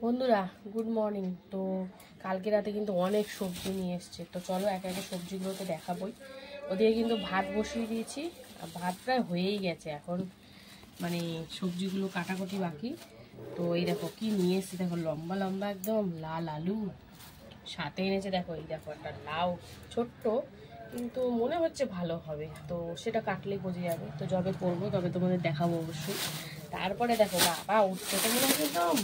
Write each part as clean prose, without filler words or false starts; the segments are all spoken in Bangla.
বন্ধুরা গুড মর্নিং। তো কালকে রাতে কিন্তু অনেক সবজি নিয়ে এসছে, তো চলো একে একে সবজিগুলোকে দেখাবোই। ওদিকে কিন্তু ভাত বসিয়ে দিয়েছি, আর ভাত প্রায় হয়েই গেছে। এখন মানে সবজিগুলো কাটাকুটি বাকি। তো এই দেখো কি নিয়ে এসছে, দেখো লম্বা লম্বা একদম লাল আলু, সাথে এনেছে দেখো এই দেখো একটা লাউ ছোট্ট, কিন্তু মনে হচ্ছে ভালো হবে। তো সেটা কাটলেই বোঝা যাবে, তো যবে করবো তবে তোমাদের দেখাবো অবশ্যই। তারপরে দেখো বাবা উঠছে তো মনে হয় একদম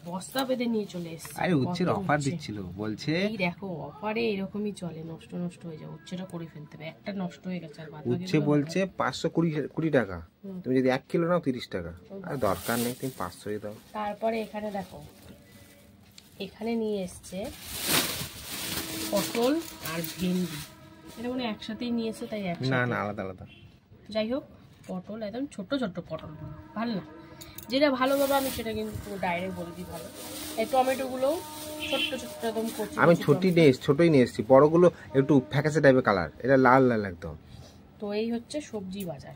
বস্তা বেঁধে নিয়ে চলে এসেছে। আরে উচ্ছের অফার দিচ্ছিল বলছে, এই দেখো অফারে এরকমই চলে, নষ্ট নষ্ট হয়ে যায়। উচ্ছেটা করে ফেলতে হবে, একটা নষ্ট হয়ে গেছে আর বাদ বাকি উচ্ছে বলছে 520 টাকা, তুমি যদি 1 কিলো নাও 30 টাকা। আর দরকার নেই, তুমি 500 দাও। তারপরে এখানে দেখো এখানে নিয়ে এসছে পটল আর ভেন্ডি, এটা মানে একসাথেই নিয়ে এসছে, তাই একসাথে না না আলাদা আলাদা। যাই হোক পটল একদম ছোট্ট ছোট্ট পটল, ভালো না যেটা ভালো বাবা, আমি সেটা কিন্তু ডাইরেক্ট বলে দিই ভালো। এই টমেটোগুলোও ছোট্ট ছোট্ট একদম কচি। আমি ছোটই নিয়ে এসেছি, বড়গুলো একটু ফ্যাকাসে টাইপের কালার, এটা লাল লাল একদম। তো এই হচ্ছে সবজি বাজার।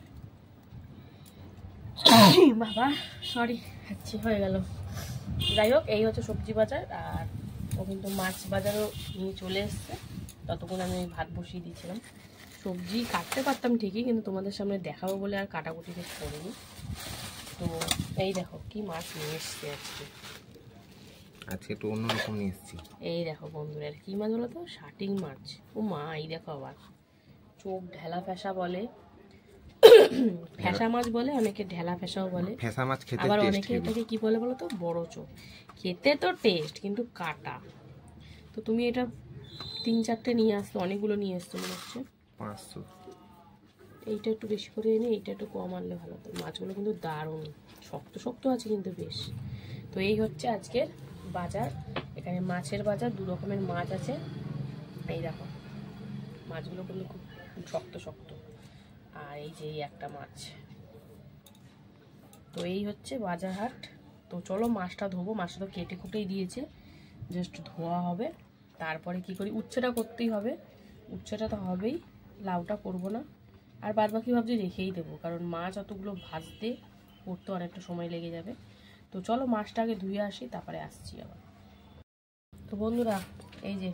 বাবা সরি হাঁচি হয়ে গেল। যাই হোক এই হচ্ছে সবজি বাজার, আর ও কিন্তু মাছ বাজারও নিয়ে চলে এসছে। ততক্ষণ আমি ভাত বসিয়ে দিয়েছিলাম। সবজি কাটতে পারতাম ঠিকই, কিন্তু তোমাদের সামনে দেখাবো বলে আর কাটাকুটি কিছু করিনি। তো এই দেখো কি মাছ নিয়ে এসছে আজকে একটু অন্যরকম নিয়ে এসেছি। এই দেখো বন্ধুরা কি মাছ বলো তো, শাটিং মাছ। ও মা এই দেখো আবার চোখ ঢেলা ফেসা বলে, ফেসা মাছ বলে, অনেকে ঢেলা ফেসাও বলে। ফেসা মাছ খেতে আবার অনেকে এটাকে কি বলে বলো তো, বড় চোখ। খেতে তো টেস্ট, কিন্তু কাটা। তো তুমি এটা 3-4টে নিয়ে আসতো, অনেকগুলো নিয়ে আসতো মনে হচ্ছে। 500। এইটা একটু বেশি করে এনে এইটা একটু কম আনলে ভালো হতো। মাছগুলো কিন্তু দারুণ শক্ত শক্ত আছে কিন্তু বেশ। তো এই হচ্ছে আজকের বাজার। এখানে মাছের বাজার, 2 রকমের মাছ আছে। এই দেখো মাছগুলো কিন্তু খুব শক্ত শক্ত, আর এই যে একটা মাছ। তো এই হচ্ছে বাজার হাট। তো চলো মাছটা ধোবো, মাছটা তো কেটে কুটেই দিয়েছে, জাস্ট ধোয়া হবে। তারপরে কি করি, উচ্ছেটা করতেই হবে, উচ্ছেটা তো হবেই, লাউটা করব না। আর বাদ বাকি ভাবছি রেখেই দেবো, কারণ মাছ অতগুলো ভাজতে করতে অনেকটা সময় লেগে যাবে। তো চলো মাছটা আগে ধুয়ে আসি, তারপরে আসছি আবার। তো বন্ধুরা এই যে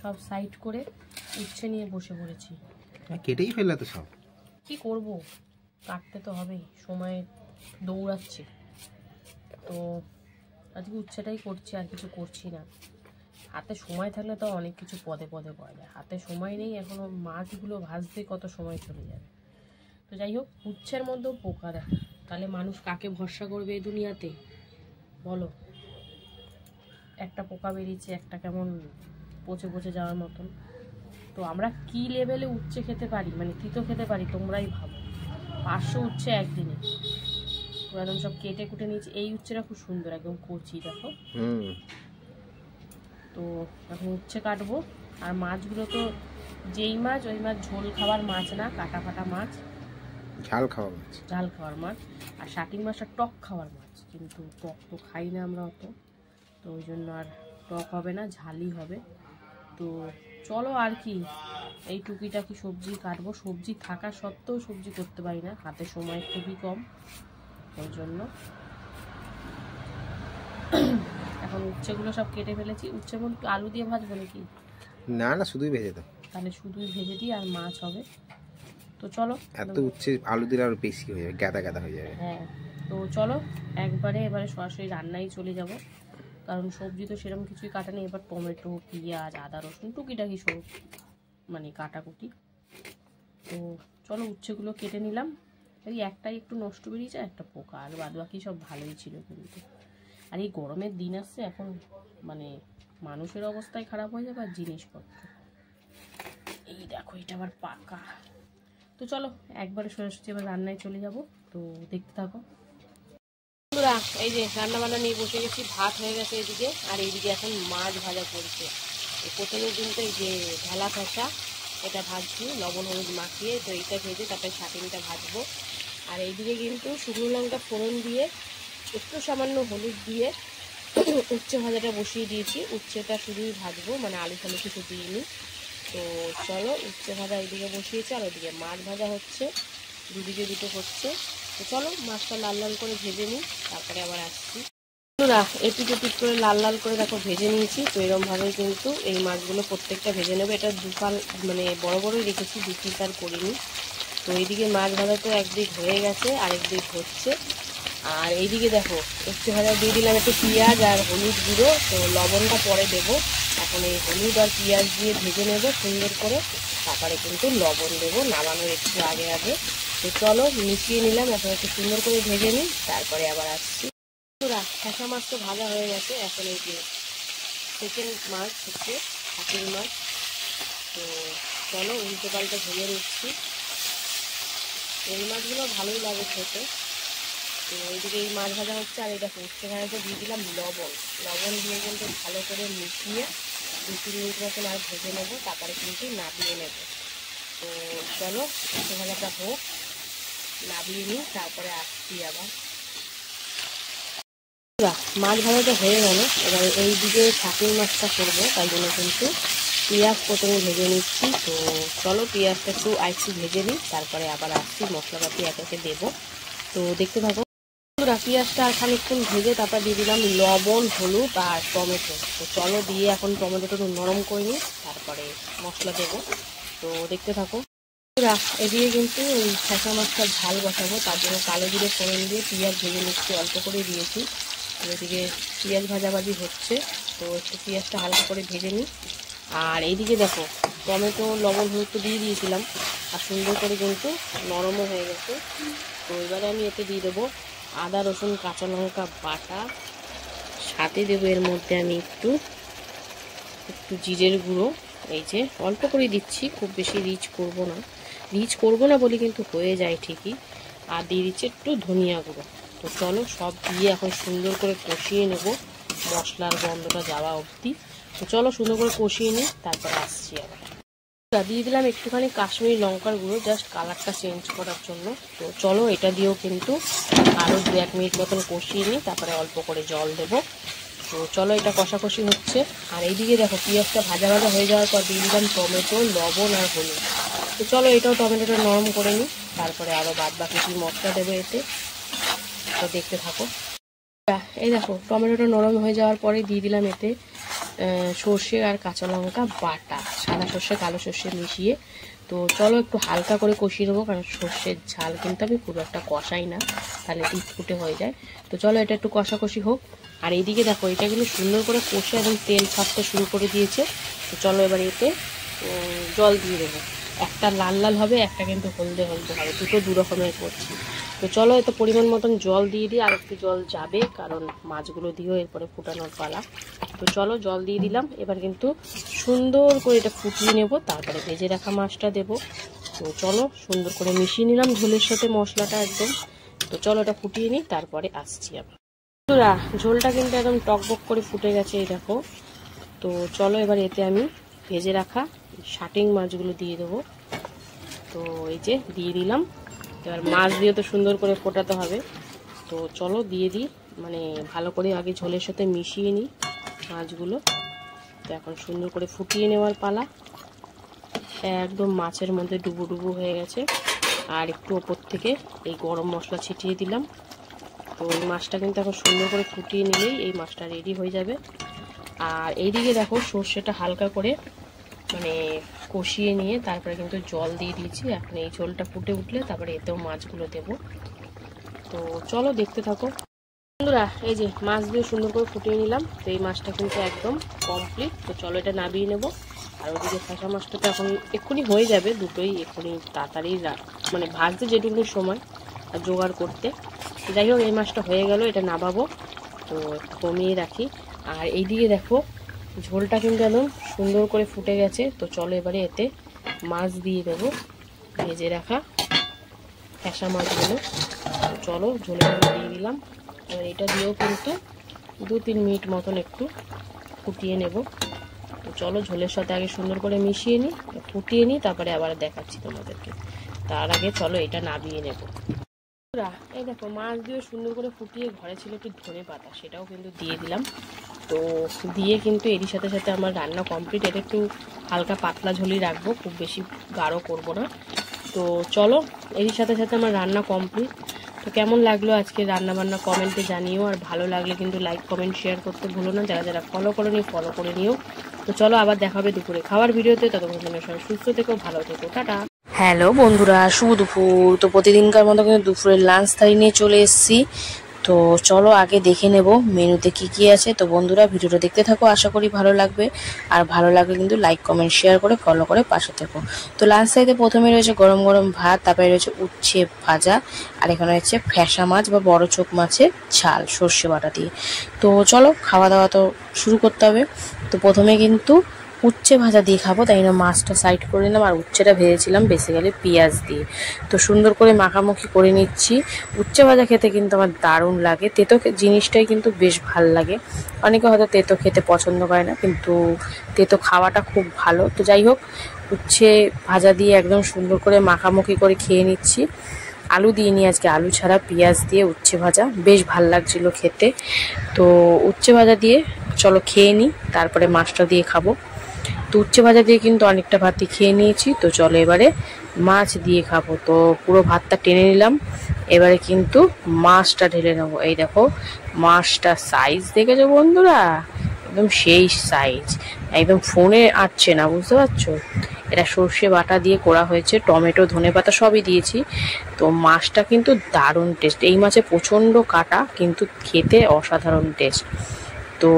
সব সাইড করে উচ্ছে নিয়ে বসে পড়েছি। কেটেই ফেললে তো সব, কি করব, কাটতে তো হবেই, সময় দৌড়াচ্ছে। তো আজকে উচ্ছেটাই করছি, আর কিছু করছি না। হাতে সময় থাকলে তো অনেক কিছু পদে পদে করা যায়, হাতে সময় নেই। এখনো মাছগুলো ভাজতে কত সময় চলে যাবে। তো যাই হোক, উচ্ছের মধ্যেও পোকা দেখো, তাহলে মানুষ কাকে ভরসা করবে এই দুনিয়াতে বলো। একটা পোকা বেরিয়েছে, একটা কেমন পচে পচে যাওয়ার মতন। তো আমরা কি লেভেলে উচ্ছে খেতে পারি, মানে তিতো খেতে পারি, তোমরাই ভাবো। 500 উচ্ছে একদিনে, একদম সব কেটে কুটে নিয়েছি। এই উচ্ছেটা খুব সুন্দর একদম কচি দেখো। তো এখন উচ্ছে কাটবো। আর মাছগুলো তো যেই মাছ ওই মাছ, ঝোল খাওয়ার মাছ না, কাটা ফাটা মাছ, ঝাল খাওয়া মাছ, ঝাল খাওয়ার মাছ। আর শাটিং মাছটা টক খাওয়ার মাছ, কিন্তু টক তো খাই না আমরা অত, তো ওই জন্য আর টক হবে না, ঝালই হবে। তো চলো আর কি, এই টুকিটাকি সবজি কাটবো। সবজি থাকা সত্ত্বেও সবজি করতে পারি না, হাতে সময় খুবই কম, ওই জন্য। এখন উচ্ছেগুলো সব কেটে ফেলেছি। উচ্ছের মধ্যে আলু দিয়ে ভাজবো নাকি? না না শুধুই ভেজে দাও, তাহলে শুধুই ভেজে দিই, আর মাছ হবে। তো চলো, এত উচ্ছে আলু দিলে আরো বেশি হয়ে যাবে, গাদা গাদা হয়ে যাবে। হ্যাঁ তো চলো এবারে সরাসরি রান্নায় চলে যাব, কারণ সবজি তো সেরকম কিছুই কাটা নেই। এবার টমেটো, পেঁয়াজ, আদা, রসুন টুকিটাকি সব মানে কাটাকুটি। তো চলো উচ্ছেগুলো কেটে নিলাম। এই একটাই একটু নষ্ট বেরিয়েছে, একটা পোকা, আর বাদ বাকি সব ভালোই ছিল কিন্তু। আর এই গরমের দিন আসছে এখন, মানে মানুষের অবস্থায় খারাপ হয়ে যাবে, আর জিনিসপত্র। এই দেখো এটা আবার পাকা। তো চলো একবারে সরাসরি এবার রান্নায় চলে যাব, তো দেখতে থাকো বন্ধুরা। এই যে রান্না বান্না নিয়ে বসে গেছি, ভাত হয়ে গেছে এদিকে, আর এইদিকে এখন মাছ ভাজা করছে। প্রথমের দিন তো এই যে ঢেলা ফেসা, এটা ভাজছি লবণ হলুদ মাখিয়ে, তো এইটা ভেজে তারপরে শাটিংটা ভাজবো। আর এইদিকে কিন্তু শুকনো লঙ্কা ফোড়ন দিয়ে একটু সামান্য হলুদ দিয়ে উচ্ছে ভাজাটা বসিয়ে দিয়েছি। উচ্ছেটা শুধুই ভাজবো, মানে আলু ফালু কিছু দিইনি। তো চলো উচ্ছে ভাজা এইদিকে বসিয়েছে, আর ওইদিকে মাছ ভাজা হচ্ছে, দুদিকে দুটো হচ্ছে। তো চলো মাছটা লাল লাল করে ভেজে নিই, তারপরে আবার আসছি। এপিট ওপিট করে লাল লাল করে দেখো ভেজে নিয়েছি। তো এরকম ভাবে কিন্তু এই মাছগুলো প্রত্যেকটা ভেজে নেবে। এটা দুপাল মানে বড় বড়ই রেখেছি, দু পিস আর করিনি। তো এইদিকে মাছ ভাজা তো একদিক হয়ে গেছে, আরেক দিক হচ্ছে। আর এইদিকে দেখো একটু ভাজা দিয়ে দিলাম একটু পেঁয়াজ আর হলুদ গুঁড়ো। তো লবণটা পরে দেবো। এখন এই হলুদ আর পেঁয়াজ দিয়ে ভেজে নেবো সুন্দর করে, তারপরে কিন্তু লবণ দেবো নামানোর একটু আগে আগে। তো চলো মিশিয়ে নিলাম, এখন একটু সুন্দর করে ভেজে নিই, তারপরে আবার আসছি। ঠেসা মাছ তো ভাজা হয়ে গেছে। এখন এই যে সেকেন্ড মাছ হচ্ছে কাতল মাছ। তো চলো উল্টো পাল্টা ভেজে নিচ্ছি। এই মাছগুলো ভালোই লাগে খেতে। তো ওইদিকে এই মাছ ভাজা হচ্ছে, আর এটা উচ্ছে ভাজাতে দিয়ে দিলাম লবণ। লবণ দিয়ে কিন্তু ভালো করে মিশিয়ে 2-3 মিনিট মতন আর ভেজে নেবো, তারপরে কিন্তু নামিয়ে নেব। তো চলো উচ্ছে ভাজাটা হোক, নামিয়ে নিই, তারপরে আসছি আবার। মাছ ভাজাটা হয়ে গেল। এবার এই দিকে কাতল মাছটা করবো, তাই জন্য কিন্তু পেঁয়াজ প্রথমে ভেজে নিচ্ছি। তো চলো পেঁয়াজটা একটু আইসি ভেজে নিই, তারপরে আবার আসছি মশলাপাতি এক একে দেবো। তো দেখতে থাকো। পেঁয়াজটা আর খানিকক্ষণ ভেজে তারপর দিয়ে দিলাম লবণ, হলুদ আর টমেটো। তো চলো দিয়ে এখন টমেটোটা একটু নরম করে নিই, তারপরে মশলা দেবো। তো দেখতে থাকো। এদিকে কিন্তু ওই ঠেসা মাছটা ঝাল বসাবো, তার জন্য কালো জিরে ফোড়ন দিয়ে পেঁয়াজ ভেজে নিচ্ছি, অল্প করে দিয়েছি। এদিকে পেঁয়াজ ভাজাভাজি হচ্ছে, তো একটু পেঁয়াজটা হালকা করে ভেজে নিই। আর এইদিকে দেখো টমেটো লবণ হলুদ তো দিয়ে দিয়েছিলাম, আর সুন্দর করে কিন্তু নরমও হয়ে গেছে। তো এবারে আমি এতে দিয়ে দেবো আদা রসুন কাঁচা লঙ্কা বাটা, সাথে দেবো এর মধ্যে আমি একটু জিরের গুঁড়ো। এই যে অল্প করে দিচ্ছি, খুব বেশি রিচ করব না বলি কিন্তু হয়ে যায় ঠিকই। আর দিয়ে দিচ্ছি একটু ধনিয়া গুঁড়ো। তো চলো সব দিয়ে এখন সুন্দর করে কষিয়ে নেব মশলার গন্ধটা যাওয়া অবধি। তো চলো সুন্দর করে কষিয়ে নিই, তারপরে আসছি আবার। দিয়ে দিলাম একটুখানি কাশ্মীরি লঙ্কার গুঁড়ো, জাস্ট কালারটা চেঞ্জ করার জন্য। তো চলো এটা দিয়েও কিন্তু আরও 2-1 মিনিট মতন কষিয়ে নিই, তারপরে অল্প করে জল দেবো। তো চলো এটা কষাকষি হচ্ছে। আর এইদিকে দেখো পেঁয়াজটা ভাজা ভাজা হয়ে যাওয়ার পর দিয়ে দিলাম টমেটো, লবণ আর হলুদ। তো চলো এটাও টমেটোটা নরম করে নিই, তারপরে আরও বাদ বাকি কি মশলা দেবো এতে। তো দেখতে থাকো। এই দেখো টমেটোটা নরম হয়ে যাওয়ার পরে দিয়ে দিলাম এতে সর্ষে আর কাঁচা লঙ্কা বাটা, সাদা সর্ষে কালো সর্ষে মিশিয়ে। তো চলো একটু হালকা করে কষিয়ে নেবো, কারণ সর্ষের ঝাল কিন্তু আমি খুব একটা কষাই না, তাহলে ফুটে হয়ে যায়। তো চলো এটা একটু কষাকষি হোক। আর এইদিকে দেখো এটা কিন্তু সুন্দর করে কষে এবং তেল ছাড়তে শুরু করে দিয়েছে। তো চলো এবার এতে জল দিয়ে দেবো। একটা লাল লাল হবে, একটা কিন্তু হলদে হলদে হবে, দুটো দু রকমের করছি। তো চলো এতে পরিমাণ মতন জল দিয়ে দিই, আর একটু জল যাবে কারণ মাছগুলো দিয়েও এরপরে ফুটানোর পালা। তো চলো জল দিয়ে দিলাম। এবার কিন্তু সুন্দর করে এটা ফুটিয়ে নেব, তারপরে ভেজে রাখা মাছটা দেব। তো চলো সুন্দর করে মিশিয়ে নিলাম ঝোলের সাথে মশলাটা একদম। তো চলো এটা ফুটিয়ে নিই, তারপরে আসছি আবার। ঝোলটা কিন্তু একদম টকবক করে ফুটে গেছে, এই দেখো। তো চলো এবার এতে আমি ভেজে রাখা শাটিং মাছগুলো দিয়ে দেবো। তো এই যে দিয়ে দিলাম। এবার মাছ দিয়ে তো সুন্দর করে ফোটাতে হবে। তো চলো দিয়ে দিই, মানে ভালো করে আগে ঝোলের সাথে মিশিয়ে নিই মাছগুলো। তো এখন সুন্দর করে ফুটিয়ে নেওয়ার পালা। একদম মাছের মধ্যে ডুবো ডুবো হয়ে গেছে। আর একটু ওপর থেকে এই গরম মশলা ছিটিয়ে দিলাম। তো এই মাছটা কিন্তু এখন সুন্দর করে ফুটিয়ে নিলেই এই মাছটা রেডি হয়ে যাবে। আর এইদিকে দেখো সর্ষেটা হালকা করে মানে কষিয়ে নিয়ে তারপরে কিন্তু জল দিয়ে দিয়েছি। এখন এই ঝোলটা ফুটে উঠলে তারপরে এতেও মাছগুলো দেব। তো চলো দেখতে থাকো বন্ধুরা। এই যে মাছ দিয়ে সুন্দর করে ফুটিয়ে নিলাম। তো এই মাছটা কিন্তু একদম কমপ্লিট। তো চলো এটা নামিয়ে নেব। আর ওদিকে ঠেসা মাছটা তো এখন এক্ষুনি হয়ে যাবে, দুটোই এক্ষুনি তাড়াতাড়ি মানে ভাজতে যেটুকুনি সময় আর জোগাড় করতে। যাই হোক এই মাছটা হয়ে গেল, এটা নামাবো। তো কমিয়ে রাখি। আর এইদিকে দেখো ঝোলটা কিন্তু একদম সুন্দর করে ফুটে গেছে। তো চলো এবারে এতে মাছ দিয়ে দেবো, ভেজে রাখা ঠেসা মাছগুলো। চলো ঝোলের মধ্যে দিয়ে দিলাম। এবার এটা দিয়েও কিন্তু 2-3 মিনিট মতন একটু ফুটিয়ে নেব। তো চলো ঝোলের সাথে আগে সুন্দর করে মিশিয়ে নিই, ফুটিয়ে নিই, তারপরে আবার দেখাচ্ছি তোমাদেরকে। তার আগে চলো এটা নামিয়ে নেব। এই দেখো মাছ দিয়ে সুন্দর করে ফুটিয়ে ঘরে ছিল একটু ধনে পাতা, সেটাও কিন্তু দিয়ে দিলাম। তো দিয়ে কিন্তু এরই সাথে সাথে আমার রান্না কমপ্লিট। এটা একটু হালকা পাতলা ঝোলই রাখবো, খুব বেশি গাঢ় করব না। তো চলো এরই সাথে সাথে আমার রান্না কমপ্লিট। তো কেমন লাগলো আজকে রান্নাবান্না কমেন্টে জানিও, আর ভালো লাগলে কিন্তু লাইক কমেন্ট শেয়ার করতে ভুলো না। যারা যারা ফলো করে নিও ফলো করে নিও। তো চলো আবার দেখা হবে দুপুরে খাওয়ার ভিডিওতে। ততক্ষণ তোমরা সবাই সুস্থ থেকো, ভালো থেকো, টাটা। হ্যালো বন্ধুরা, শুভ দুপুর। তো প্রতিদিনকার মতো কিন্তু দুপুরের লাঞ্চ থালি নিয়ে চলে এসেছি। তো চলো আগে দেখে নেব মেনুতে কি কি আছে। তো বন্ধুরা ভিডিওটা দেখতে থাকো, আশা করি ভালো লাগবে। আর ভালো লাগলে কিন্তু লাইক কমেন্ট শেয়ার করে ফলো করে পাশে থেকো। তো লাঞ্চ থালিতে প্রথমে রয়েছে গরম গরম ভাত, তারপরে রয়েছে উচ্ছে ভাজা, আর এখানে রয়েছে ফ্যাসা মাছ বা বড় চোখ মাছের ঝাল সর্ষে বাটা দিয়ে। তো চলো খাওয়া দাওয়া তো শুরু করতে হবে। তো প্রথমে কিন্তু উচ্ছে ভাজা দিয়ে খাবো, তাই না মাছটা সাইড করে নিলাম। আর উচ্ছেটা ভেজেছিলাম বেসিক্যালি পেঁয়াজ দিয়ে। তো সুন্দর করে মাখামাখি করে নিচ্ছি। উচ্ছে ভাজা খেতে কিন্তু আমার দারুণ লাগে। তেতো জিনিসটাই কিন্তু বেশ ভাল লাগে। অনেকে হয়তো তেতো খেতে পছন্দ করে না, কিন্তু তেতো খাওয়াটা খুব ভালো। তো যাই হোক, উচ্ছে ভাজা দিয়ে একদম সুন্দর করে মাখামাখি করে খেয়ে নিচ্ছি। আলু দিয়ে নিই আজকে, আলু ছাড়া পেঁয়াজ দিয়ে উচ্ছে ভাজা বেশ ভাল লাগছিল খেতে। তো উচ্ছে ভাজা দিয়ে চলো খেয়ে নিই, তারপরে মাছটা দিয়ে খাবো। তো উচ্ছে ভাজা দিয়ে কিন্তু অনেকটা ভাতই খেয়ে নিয়েছি। তো চলো এবারে মাছ দিয়ে খাবো। তো পুরো ভাতটা টেনে নিলাম, এবারে কিন্তু মাছটা ঢেলে নেবো। এই দেখো মাছটা সাইজ দেখেছো বন্ধুরা, একদম সেই সাইজ, একদম ফোনে আটছে না, বুঝতে পারছো। এটা সর্ষে বাটা দিয়ে করা হয়েছে, টমেটো ধনেপাতা সবই দিয়েছি। তো মাছটা কিন্তু দারুণ টেস্ট। এই মাছে প্রচণ্ড কাটা, কিন্তু খেতে অসাধারণ টেস্ট। তো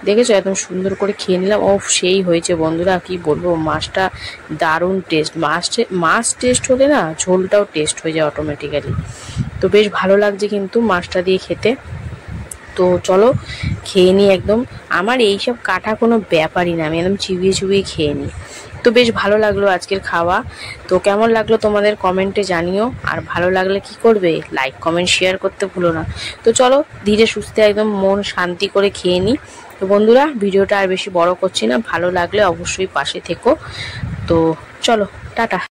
দেখেছো একদম সুন্দর করে খেয়ে নিলাম। ও সেই হয়েছে বন্ধুরা, কি বলবো, মাছটা দারুণ টেস্ট। মাছ টেস্ট হলে না ঝোলটাও টেস্ট হয়ে যায় অটোমেটিক্যালি। তো বেশ ভালো লাগছে কিন্তু মাছটা দিয়ে খেতে। তো চলো খেয়ে নিই একদম। আমার এইসব কাটা কোনো ব্যাপারই না, আমি একদম চিবিয়ে চিবিয়ে খেয়ে নিই। তো বেশ ভালো লাগলো আজকের খাওয়া। তো কেমন লাগলো তোমাদের কমেন্টে জানিও। আর ভালো লাগলে কি করবে, লাইক কমেন্ট শেয়ার করতে ভুলো না। তো চলো ধীরে সুস্থে একদম মন শান্তি করে খেয়ে নিই। তো বন্ধুরা ভিডিওটা আর বেশি বড় করছি না, ভালো লাগলে অবশ্যই পাশে থেকো। তো চলো টাটা।